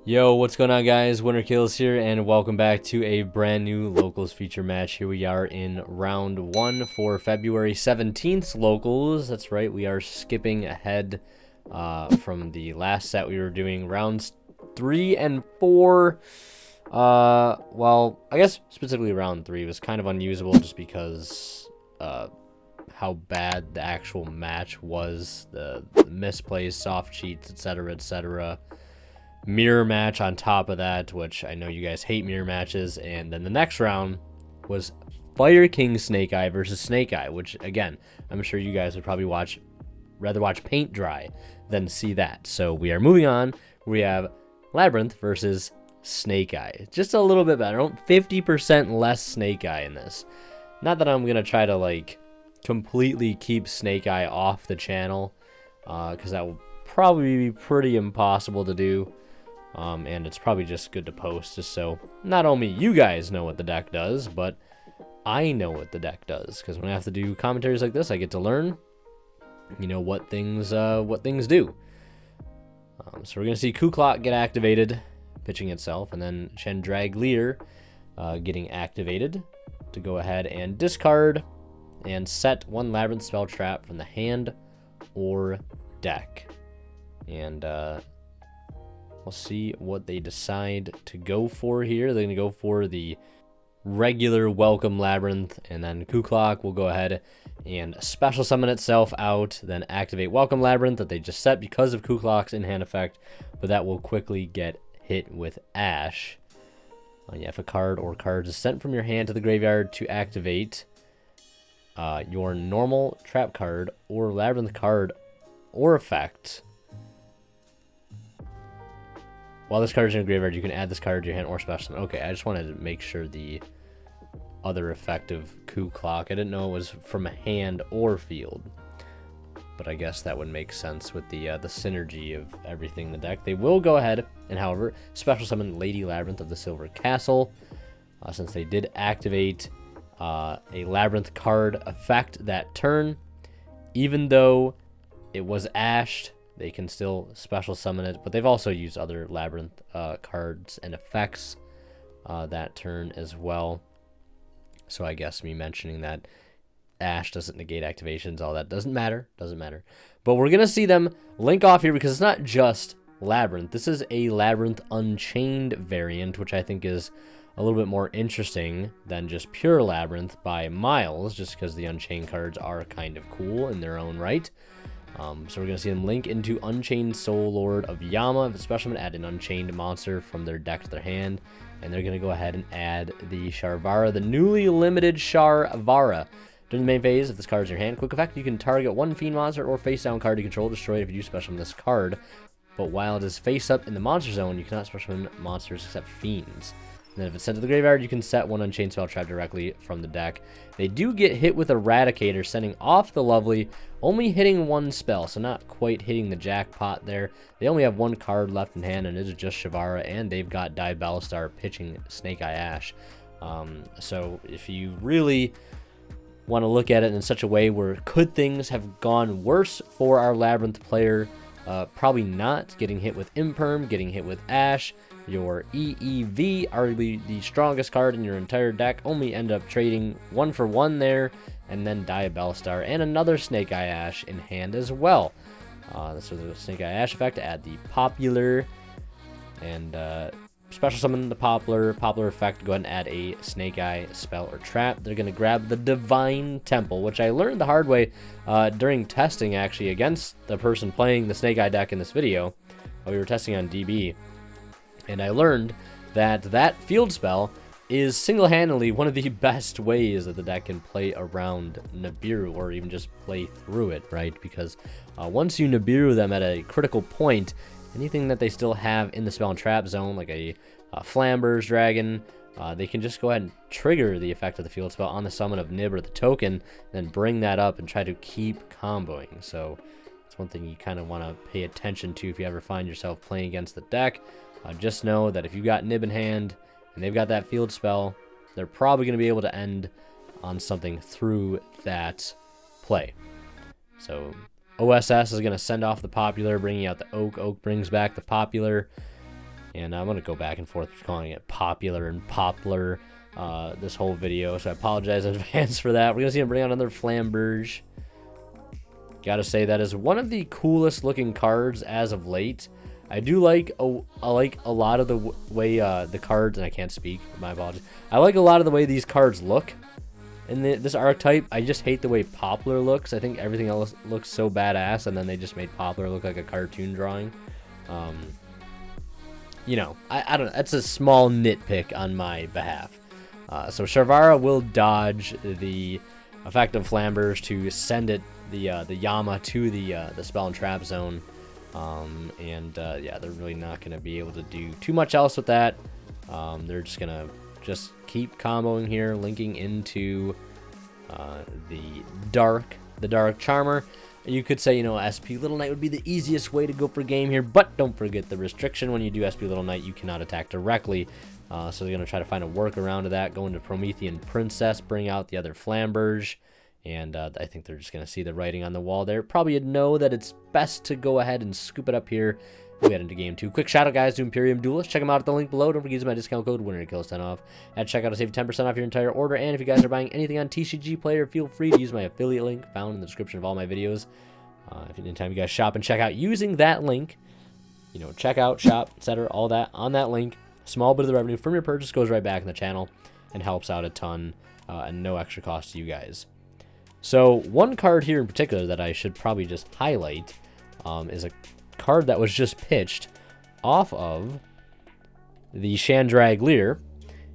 Yo, what's going on, guys? Winter Kills here, and welcome back to a brand new Locals feature match. Here we are in round 1 for February 17th Locals. That's right, we are skipping ahead from the last set. We were doing rounds 3 and 4. Well, I guess specifically round 3 was kind of unusable just because how bad the actual match was. The misplays, soft cheats, etc., etc. Mirror match on top of that, which I know you guys hate mirror matches. And then the next round was Fire King Snake Eye versus Snake Eye, which again, I'm sure you guys would probably rather watch paint dry than see that. So we are moving on. We have Labrynth versus Snake Eye. Just a little bit better. 50% less Snake Eye in this. Not that I'm gonna try to like completely keep Snake Eye off the channel, because that will probably be pretty impossible to do. And it's probably just good to post just so not only you guys know what the deck does, but I know what the deck does. Because when I have to do commentaries like this, I get to learn, you know, what things do. So we're gonna see Kuklok get activated, pitching itself, and then Chandraglier getting activated to go ahead and discard and set one Labrynth spell trap from the hand or deck. And we'll see what they decide to go for here. They're going to go for the regular Welcome Labrynth, and then Kuklok will go ahead and special summon itself out, then activate Welcome Labrynth that they just set because of Kuklok's in-hand effect, but that will quickly get hit with Ash. Yeah, if a card or cards is sent from your hand to the graveyard to activate your normal trap card or Labrynth card or effect, while this card is in your graveyard, you can add this card to your hand or special summon. Okay, I just wanted to make sure the other effect of Kuklok, I didn't know it was from a hand or field, but I guess that would make sense with the synergy of everything in the deck. They will go ahead and, however, special summon Lady Labrynth of the Silver Castle, since they did activate a Labrynth card effect that turn. Even though it was ashed, they can still special summon it, but they've also used other Labrynth cards and effects that turn as well. So I guess me mentioning that Ash doesn't negate activations, all that doesn't matter. But we're going to see them link off here because it's not just Labrynth. This is a Labrynth Unchained variant, which I think is a little bit more interesting than just pure Labrynth by miles, just because the Unchained cards are kind of cool in their own right. So we're going to see them link into Unchained Soul Lord of Yama. If it's special, add an Unchained monster from their deck to their hand. And they're going to go ahead and add the Sharvara, the newly limited Sharvara. During the main phase, if this card is in your hand, quick effect, you can target one Fiend monster or face down card you control, destroy it if you do special summon this card. But while it is face up in the monster zone, you cannot special summon monsters except Fiends. And then if it's sent to the graveyard, you can set one Unchained spell trap directly from the deck. They do get hit with Eradicator, sending off the lovely, only hitting one spell, so not quite hitting the jackpot there. They only have one card left in hand, and it is just Shavara, and they've got Diabellstar pitching Snake Eye Ash. So if you really want to look at it in such a way where could things have gone worse for our Labrynth player, probably not. Getting hit with Imperm, getting hit with Ash, your EEV, arguably the strongest card in your entire deck, only end up trading 1-for-1 there, and then Diabellstar and another Snake Eye Ash in hand as well. So the Snake Eye Ash effect, add the Popular, and special summon the Popular effect, go ahead and add a Snake Eye spell or trap. They're going to grab the Divine Temple, which I learned the hard way during testing, actually, against the person playing the Snake Eye deck in this video. We were testing on DB. And I learned that that field spell is single-handedly one of the best ways that the deck can play around Nibiru, or even just play through it, right? Because once you Nibiru them at a critical point, anything that they still have in the spell and trap zone, like a Flamber's Dragon, they can just go ahead and trigger the effect of the field spell on the summon of Nib or the token, then bring that up and try to keep comboing. So it's one thing you kind of want to pay attention to if you ever find yourself playing against the deck. Just know that if you've got Nib in hand and they've got that field spell, they're probably going to be able to end on something through that play. So OSS is going to send off the Popular, bringing out the Oak. Oak brings back the Popular. And I'm going to go back and forth calling it popular and poplar this whole video, so I apologize in advance for that. We're going to see him bring out another Flamberge. Gotta say, that is one of the coolest looking cards as of late. I do like a lot of the way the cards, and I can't speak, my apologies. I like a lot of the way these cards look in this archetype. I just hate the way Poplar looks. I think everything else looks so badass, and then they just made Poplar look like a cartoon drawing. You know, I don't know. That's a small nitpick on my behalf. So Sharvara will dodge the effect of Flamberge to send it the Yama to the spell and trap zone. Yeah, they're really not going to be able to do too much else with that. They're just going to keep comboing here, linking into the Dark Charmer. You could say, you know, SP Little Knight would be the easiest way to go for game here, but don't forget the restriction. When you do SP Little Knight, you cannot attack directly. So they're going to try to find a workaround to that, go into Promethean Princess, bring out the other Flamberge, and I think they're just going to see the writing on the wall there. Probably know that it's best to go ahead and scoop it up here. We'll get into game 2. Quick shout out, guys, to Imperium Duelist. Check them out at the link below. Don't forget to use my discount code WINNER10 off. At checkout to save 10% off your entire order. And if you guys are buying anything on TCG Player, feel free to use my affiliate link found in the description of all my videos. Anytime you guys shop and check out using that link, you know, checkout, shop, etc., all that on that link, small bit of the revenue from your purchase goes right back in the channel and helps out a ton, and no extra cost to you guys. So one card here in particular that I should probably just highlight is a card that was just pitched off of the Chandragleer,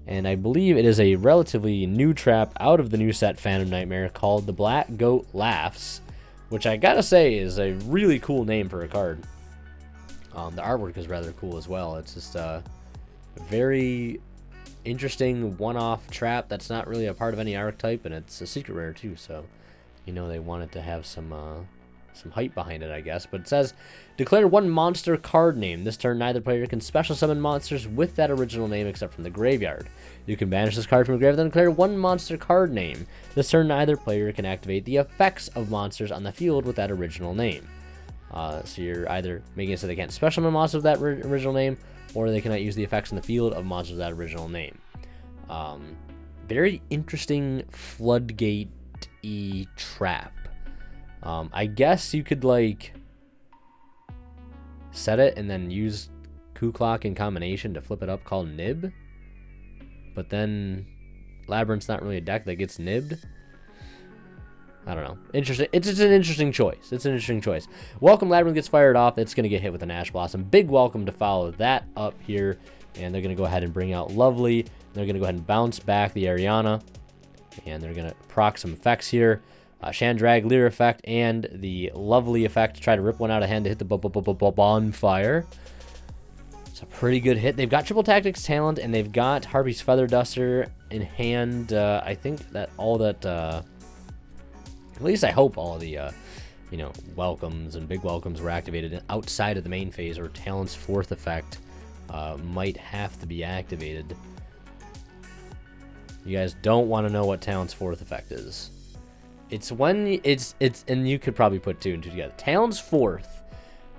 and I believe it is a relatively new trap out of the new set Phantom Nightmare called the Black Goat Laughs, which I gotta say is a really cool name for a card. The artwork is rather cool as well. It's just a very interesting one-off trap that's not really a part of any archetype, and it's a secret rare too, so you know they wanted to have some hype behind it, I guess. But it says, declare one monster card name. This turn, neither player can special summon monsters with that original name except from the graveyard. You can banish this card from the graveyard, then declare one monster card name. This turn, neither player can activate the effects of monsters on the field with that original name. So you're either making it so they can't special summon monsters with that original name, or they cannot use the effects in the field of monsters with that original name. Very interesting floodgate-y trap. I guess you could, like, set it and then use Coup Clock in combination to flip it up called Nib. But then Labrynth's not really a deck that gets nibbed. I don't know. Interesting. It's an interesting choice. It's an interesting choice. Welcome Labrynth gets fired off. It's going to get hit with an Ash Blossom. Big welcome to follow that up here. And they're going to go ahead and bring out Lovely. They're going to go ahead and bounce back the Ariana. And they're going to proc some effects here. Chandragleer effect and the Lovely effect to try to rip one out of hand to hit the bonfire. It's a pretty good hit. They've got Triple Tactics Talent, and they've got Harpy's Feather Duster in hand. I think that all that, at least I hope all the, you know, welcomes and big welcomes were activated outside of the main phase, or Talent's fourth effect might have to be activated. You guys don't want to know what Talent's fourth effect is. It's when it's and you could probably put two and two together. Talent's fourth.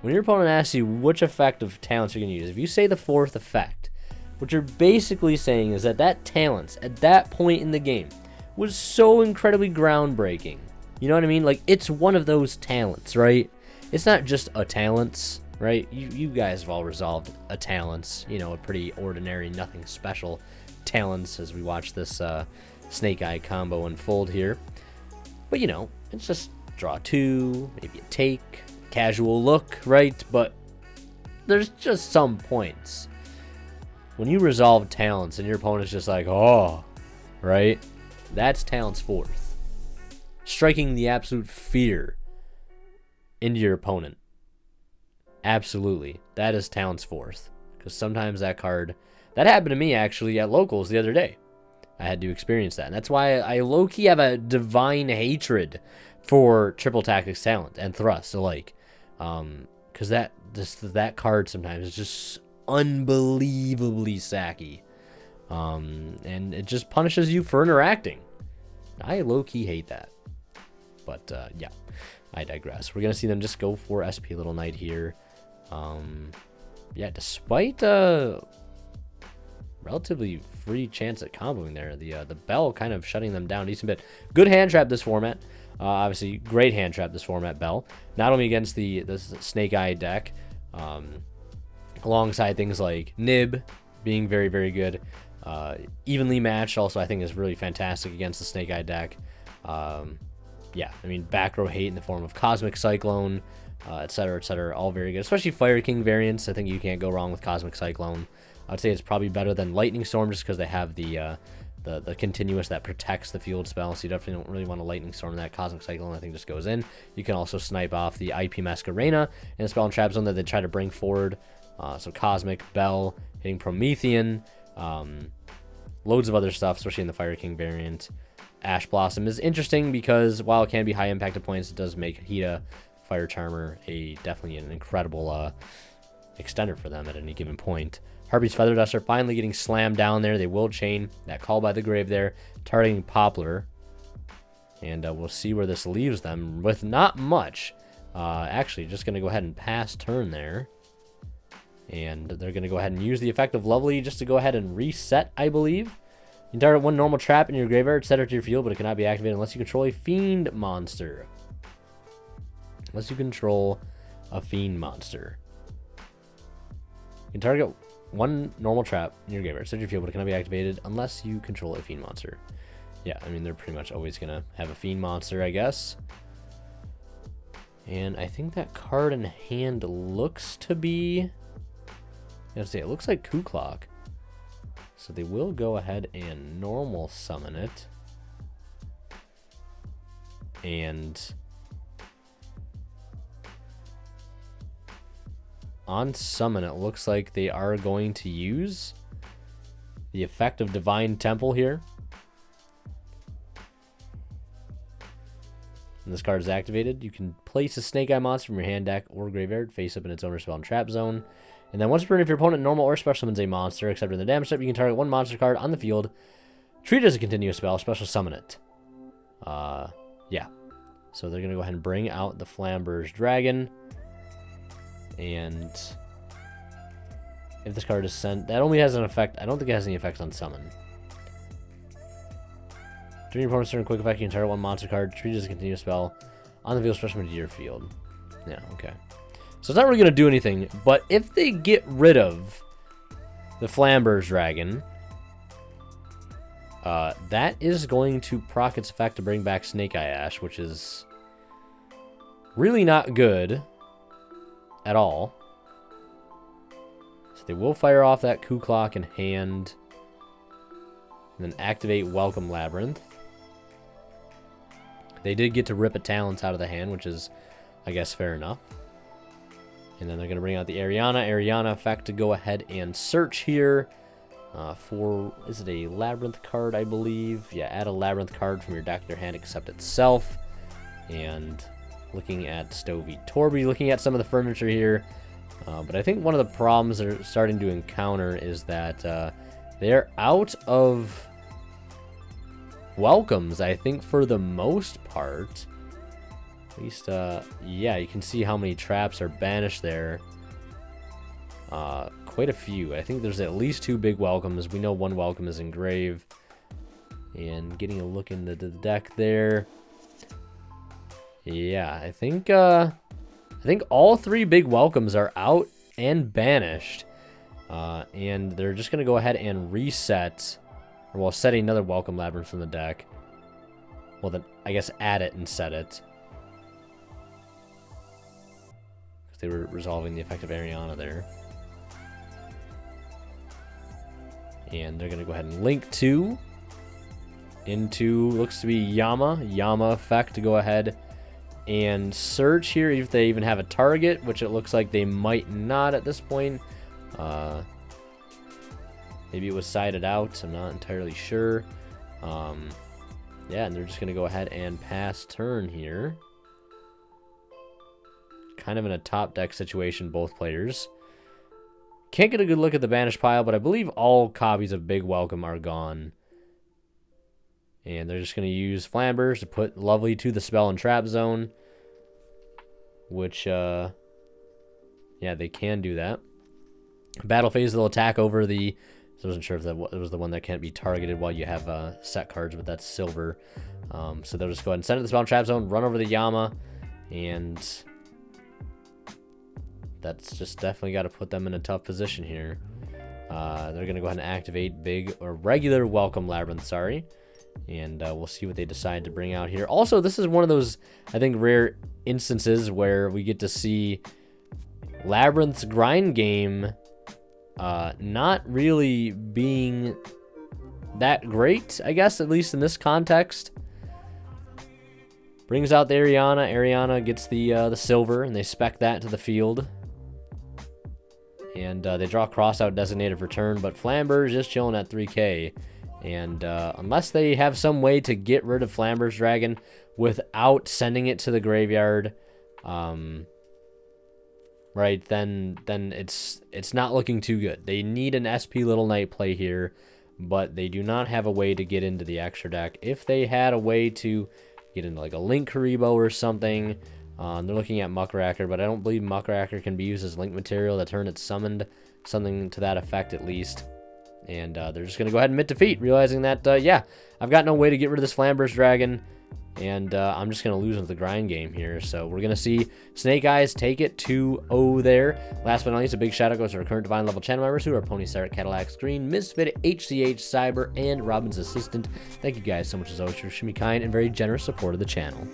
When your opponent asks you which effect of talents you're going to use, if you say the fourth effect, what you're basically saying is that that talents at that point in the game was so incredibly groundbreaking. You know what I mean? Like, it's one of those talents, right? It's not just a talents, right? You guys have all resolved a talents, you know, a pretty ordinary, nothing special talents as we watch this Snake Eye combo unfold here. But, you know, it's just draw two, maybe a take, casual look, right? But there's just some points when you resolve talents and your opponent's just like, oh, right? That's talent's fourth. Striking the absolute fear into your opponent. Absolutely. That is talent's fourth. Because sometimes that card, that happened to me actually at locals the other day. I had to experience that. And that's why I low-key have a divine hatred for Triple Tactics Talent and Thrust alike. Because that card sometimes is just unbelievably sacky. And it just punishes you for interacting. I low-key hate that. But, yeah, I digress. We're going to see them just go for SP Little Knight here. yeah, despite relatively free chance at comboing there, the Bell kind of shutting them down a decent bit. Good hand trap this format. Obviously, great hand trap this format, Bell. Not only against the Snake Eye deck, alongside things like Nib being very, very good. Evenly matched also, I think, is really fantastic against the Snake Eye deck. Yeah, I mean, back row hate in the form of Cosmic Cyclone, etc., all very good. Especially Fire King variants. I think you can't go wrong with Cosmic Cyclone. I'd say it's probably better than Lightning Storm just because they have the continuous that protects the field spell, so you definitely don't really want to Lightning Storm that. Cosmic Cyclone, I think, just goes in. You can also snipe off the IP Masquerena in the Spell and Trap Zone that they try to bring forward. So Cosmic, Bell, hitting Promethean, loads of other stuff, especially in the Fire King variant. Ash Blossom is interesting because while it can be high impacted points, it does make Hida, Fire Charmer, definitely an incredible extender for them at any given point. Harpy's Feather Duster finally getting slammed down there. They will chain that Call by the Grave there, targeting Poplar. And we'll see where this leaves them with not much. Actually, just going to go ahead and pass turn there. And they're going to go ahead and use the effect of Lovely just to go ahead and reset, I believe. You can target one normal trap in your graveyard, set it to your field, but it cannot be activated unless you control a Fiend monster. Unless you control a Fiend monster. You can target one normal trap in your graveyard, set to your field, but it cannot be activated unless you control a Fiend monster. Yeah, I mean, they're pretty much always going to have a Fiend monster, I guess. And I think that card in hand looks to be... Let's see, it looks like Coup Clock. So they will go ahead and normal summon it. And on summon, it looks like they are going to use the effect of Divine Temple here. When this card is activated, you can place a Snake Eye monster from your hand, deck, or graveyard face up in its owner's spell and trap zone. And then once per turn, if your opponent normal or special summons a monster, except in the damage step, you can target one monster card on the field, treat it as a continuous spell, special summon it. Yeah. So they're going to go ahead and bring out the Flamber's Dragon. And if this card is sent, that only has an effect. I don't think it has any effect on summon. During your opponent's turn, quick effect, you can target one monster card, treat it as a continuous spell on the field, special to your field. Yeah, okay. So it's not really going to do anything, but if they get rid of the Flamber's Dragon, that is going to proc its effect to bring back Snake Eye Ash, which is really not good at all. So they will fire off that Coup Clock in hand, and then activate Welcome Labrynth. They did get to rip a Talents out of the hand, which is, I guess, fair enough. And then they're going to bring out the Ariana effect to go ahead and search here for, is it a Labrynth card, I believe? Yeah, add a Labrynth card from your deck to their hand except itself. And looking at Stovey Torby, looking at some of the furniture here. But I think one of the problems they're starting to encounter is that they're out of welcomes, I think, for the most part. At least, yeah, you can see how many traps are banished there. Quite a few. I think there's at least 2 big welcomes. We know one welcome is engraved. And getting a look into the deck there. Yeah, I think all 3 big welcomes are out and banished. And they're just going to go ahead and reset. Or, well, set another Welcome Labyrinth from the deck. Well, then, I guess add it and set it. They were resolving the effect of Ariana there. And they're going to go ahead and link 2 into, looks to be Yama effect to go ahead and search here if they even have a target, which it looks like they might not at this point. Maybe it was sided out, I'm not entirely sure. Yeah, and they're just going to go ahead and pass turn here. Kind of in a top deck situation, both players. Can't get a good look at the banished pile, but I believe all copies of Big Welcome are gone. And they're just going to use Flambers to put Lovely to the spell and trap zone. Which, yeah, they can do that. Battle phase, they'll attack over the... So I wasn't sure if that was the one that can't be targeted while you have set cards, but that's silver. So they'll just go ahead and send it to the Spawn Trap Zone, run over the Yama, and that's just definitely got to put them in a tough position here. They're going to go ahead and activate big or regular Welcome Labrynth, sorry. And we'll see what they decide to bring out here. Also, this is one of those, I think, rare instances where we get to see Labrynth's grind game not really being that great, I guess, at least in this context. Brings out the Ariana. Ariana gets the silver, and they spec that to the field. And they draw Crossout designated for turn, but Flamber is just chilling at 3k. And unless they have some way to get rid of Flamber's Dragon without sending it to the graveyard, right, then it's not looking too good. They need an SP Little Knight play here, but they do not have a way to get into the extra deck. If they had a way to get into like a Link Karibo or something, they're looking at Muckracker, but I don't believe Muckracker can be used as Link material the turn it's summoned, something to that effect at least. And they're just going to go ahead and admit defeat, realizing that, yeah, I've got no way to get rid of this Flamber's Dragon, and I'm just going to lose into the grind game here. So we're going to see Snake Eyes take it 2-0 there. Last but not least, a big shout out goes to our current Divine level channel members who are Pony Sarah, Cadillac Screen, Misfit, HCH, Cyber, and Robin's Assistant. Thank you guys so much as always for showing me kind and very generous support of the channel.